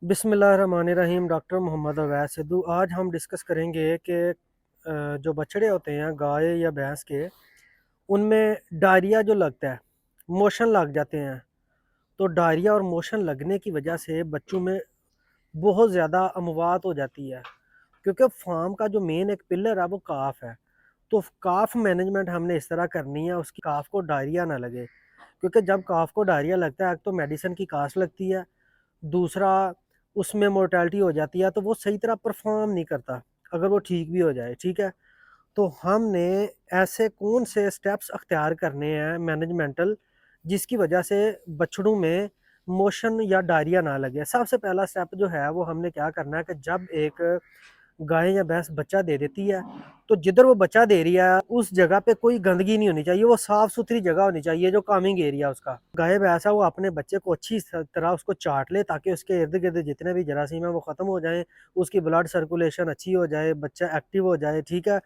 बिस्मिल्लाहिर्रहमानिर्रहीम। डॉक्टर मोहम्मद अवैस सिद्धू। आज हम डिस्कस करेंगे कि जो बछड़े होते हैं गाय या भैंस के, उनमें डायरिया जो लगता है, मोशन लग जाते हैं। तो डायरिया और मोशन लगने की वजह से बच्चों में बहुत ज़्यादा अमवात हो जाती है, क्योंकि फार्म का जो मेन एक पिलर है वो काफ है। तो काफ मैनेजमेंट हमने इस तरह करनी है उसकी काफ को डायरिया ना लगे, क्योंकि जब काफ को डायरिया लगता है तो मेडिसिन की कास्ट लगती है, दूसरा उसमें मोर्टेलिटी हो जाती है, तो वो सही तरह परफॉर्म नहीं करता अगर वो ठीक भी हो जाए। ठीक है, तो हमने ऐसे कौन से स्टेप्स अख्तियार करने हैं मैनेजमेंटल, जिसकी वजह से बछड़ों में मोशन या डायरिया ना लगे। सबसे पहला स्टेप जो है वो हमने क्या करना है कि जब एक गाय या भैंस बच्चा दे देती है, तो जिधर वो बच्चा दे रही है उस जगह पे कोई गंदगी नहीं होनी चाहिए, वो साफ सुथरी जगह होनी चाहिए जो कामिंग एरिया उसका। गाय भैंस है वो अपने बच्चे को अच्छी तरह उसको चाट ले, ताकि उसके इर्द गिर्द जितने भी जरासीम है वो ख़त्म हो जाएं, उसकी ब्लड सर्कुलेशन अच्छी हो जाए, बच्चा एक्टिव हो जाए। ठीक है,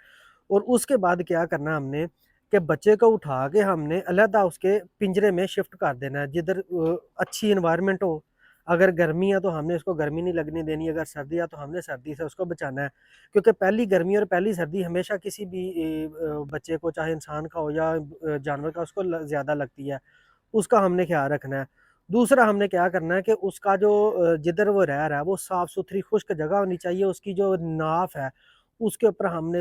और उसके बाद क्या करना हमने कि बच्चे को उठा के हमने अलहदा उसके पिंजरे में शिफ्ट कर देना है, जिधर अच्छी इन्वायरमेंट हो। अगर गर्मी है तो हमने उसको गर्मी नहीं लगने देनी, अगर सर्दी है तो हमने सर्दी से उसको बचाना है, क्योंकि पहली गर्मी और पहली सर्दी हमेशा किसी भी बच्चे को, चाहे इंसान का हो या जानवर का, उसको ज़्यादा लगती है। उसका हमने ख्याल रखना है। दूसरा हमने क्या करना है कि उसका जो जिधर वो रह रहा है वो साफ़ सुथरी खुश्क जगह होनी चाहिए। उसकी जो नाफ है उसके ऊपर हमने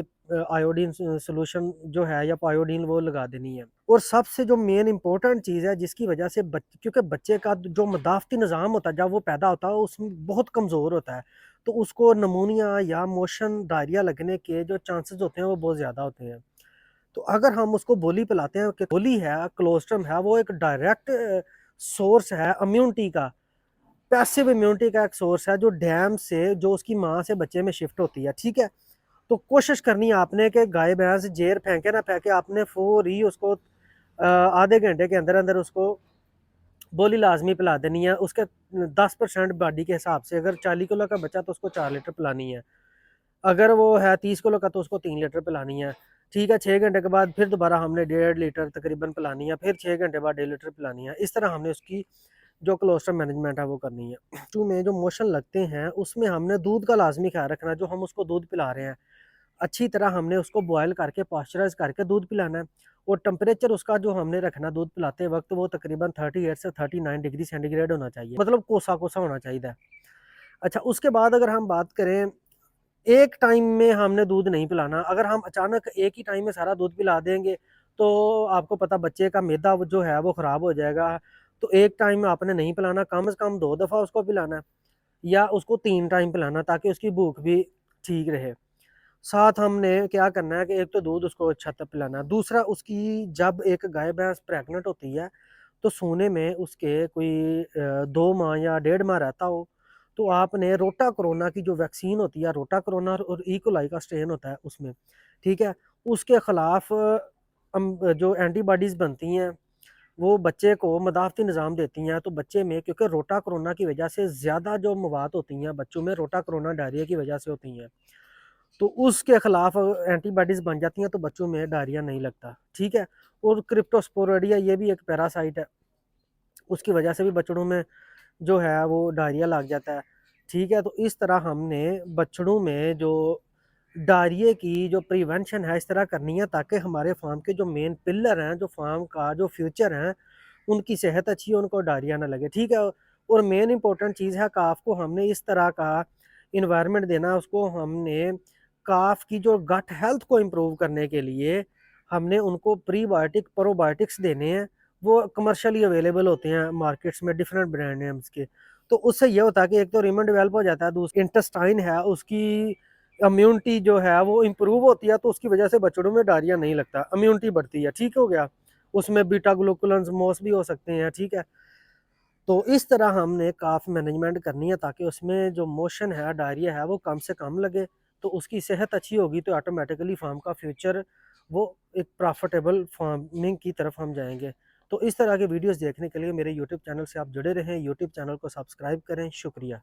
आयोडीन सोल्यूशन जो है या आयोडीन वो लगा देनी है। और सबसे जो मेन इंपॉर्टेंट चीज़ है जिसकी वजह से क्योंकि बच्चे का जो मदाफ़ती निज़ाम होता है जब वो पैदा होता है उसमें बहुत कमज़ोर होता है, तो उसको नमूनिया या मोशन डायरिया लगने के जो चांसेस होते हैं वो बहुत ज़्यादा होते हैं। तो अगर हम उसको बोली पिलाते हैं कि बोली है, क्लोस्ट्रम है, वो एक डायरेक्ट सोर्स है इम्यूनिटी का, पैसिव इम्यूनिटी का एक सोर्स है, जो डैम से, जो उसकी माँ से बच्चे में शिफ्ट होती है। ठीक है, तो कोशिश करनी है आपने कि गाय भैंस जेर फेंके ना फेंके, आपने फौरी उसको आधे घंटे के अंदर अंदर उसको बोली लाजमी पिला देनी है। उसके 10% बॉडी के हिसाब से, अगर 40 किलो का बच्चा तो उसको 4 लीटर पिलानी है, अगर वो है 30 किलो का तो उसको 3 लीटर पिलानी है। ठीक है, 6 घंटे के बाद फिर दोबारा हमने 1.5 लीटर तकरीबन पिलानी है, फिर 6 घंटे बाद 1.5 लीटर पिलानी है। इस तरह हमने उसकी जो कोलेस्ट्रॉल मैनेजमेंट है वो करनी है। टू में जो मोशन लगते हैं उसमें हमने दूध का लाजमी ख्याल रखना है। जो हम उसको दूध पिला रहे हैं अच्छी तरह हमने उसको बॉयल करके पास्चराइज करके दूध पिलाना है, और टेम्परेचर उसका जो हमने रखना दूध पिलाते वक्त वो तकरीबन 38 से 39 डिग्री सेंटीग्रेड होना चाहिए, मतलब कोसा कोसा होना चाहिए। अच्छा, उसके बाद अगर हम बात करें, एक टाइम में हमने दूध नहीं पिलाना। अगर हम अचानक एक ही टाइम में सारा दूध पिला देंगे तो आपको पता बच्चे का मैदा वो जो है वो ख़राब हो जाएगा। तो एक टाइम में आपने नहीं पिलाना, कम से कम 2 दफ़ा उसको पिलाना है, या उसको 3 टाइम पिलाना, ताकि उसकी भूख भी ठीक रहे। साथ हमने क्या करना है कि एक तो दूध उसको अच्छा तक पिलाना है, दूसरा उसकी जब एक गाय भैंस प्रेग्नेंट होती है तो सोने में उसके कोई 2 माह या 1.5 माह रहता हो, तो आपने रोटा कोरोना की जो वैक्सीन होती है, रोटा कोरोना और इकोलाई का स्ट्रेन होता है उसमें, ठीक है, उसके खिलाफ जो एंटीबॉडीज़ बनती हैं वो बच्चे को मदाफ़ती निज़ाम देती हैं। तो बच्चे में, क्योंकि रोटा कोरोना की वजह से ज़्यादा जो मौत होती हैं बच्चों में, रोटा कोरोना डायरिया की वजह से होती हैं, तो उसके खिलाफ एंटीबॉडीज़ बन जाती हैं, तो बच्चों में डायरिया नहीं लगता। ठीक है, और क्रिप्टोस्पोरेडिया ये भी एक पैरासाइट है, उसकी वजह से भी बछड़ों में जो है वो डायरिया लग जाता है। ठीक है, तो इस तरह हमने बछड़ों में जो डायरिया की जो प्रिवेंशन है इस तरह करनी है, ताकि हमारे फार्म के जो मेन पिलर हैं, जो फार्म का जो फ्यूचर हैं, उनकी सेहत अच्छी हो, उनको डायरिया ना लगे। ठीक है, और मेन इंपॉर्टेंट चीज़ है काफ को हमने इस तरह का इन्वायरमेंट देना, उसको हमने काफ की जो गट हेल्थ को इम्प्रूव करने के लिए हमने उनको प्रीबायोटिक प्रोबायोटिक्स देने हैं। वो कमर्शियली अवेलेबल होते हैं मार्केट्स में, डिफरेंट ब्रांड नेम्स के। तो उससे ये होता है कि एक तो रिमन डेवलप हो जाता है, दूसरी इंटेस्टाइन है उसकी इम्यूनिटी जो है वो इम्प्रूव होती है, तो उसकी वजह से बछड़ों में डायरिया नहीं लगता, इम्यूनिटी बढ़ती है। ठीक हो गया, उसमें बीटा ग्लूकुलन्स मोस भी हो सकते हैं। ठीक है, तो इस तरह हमने काफ मैनेजमेंट करनी है, ताकि उसमें जो मोशन है, डायरिया है, वो कम से कम लगे। तो उसकी सेहत अच्छी होगी तो ऑटोमेटिकली फार्म का फ्यूचर वो एक प्रॉफिटेबल फार्मिंग की तरफ हम जाएंगे। तो इस तरह के वीडियोस देखने के लिए मेरे यूट्यूब चैनल से आप जुड़े रहें, यूट्यूब चैनल को सब्सक्राइब करें। शुक्रिया।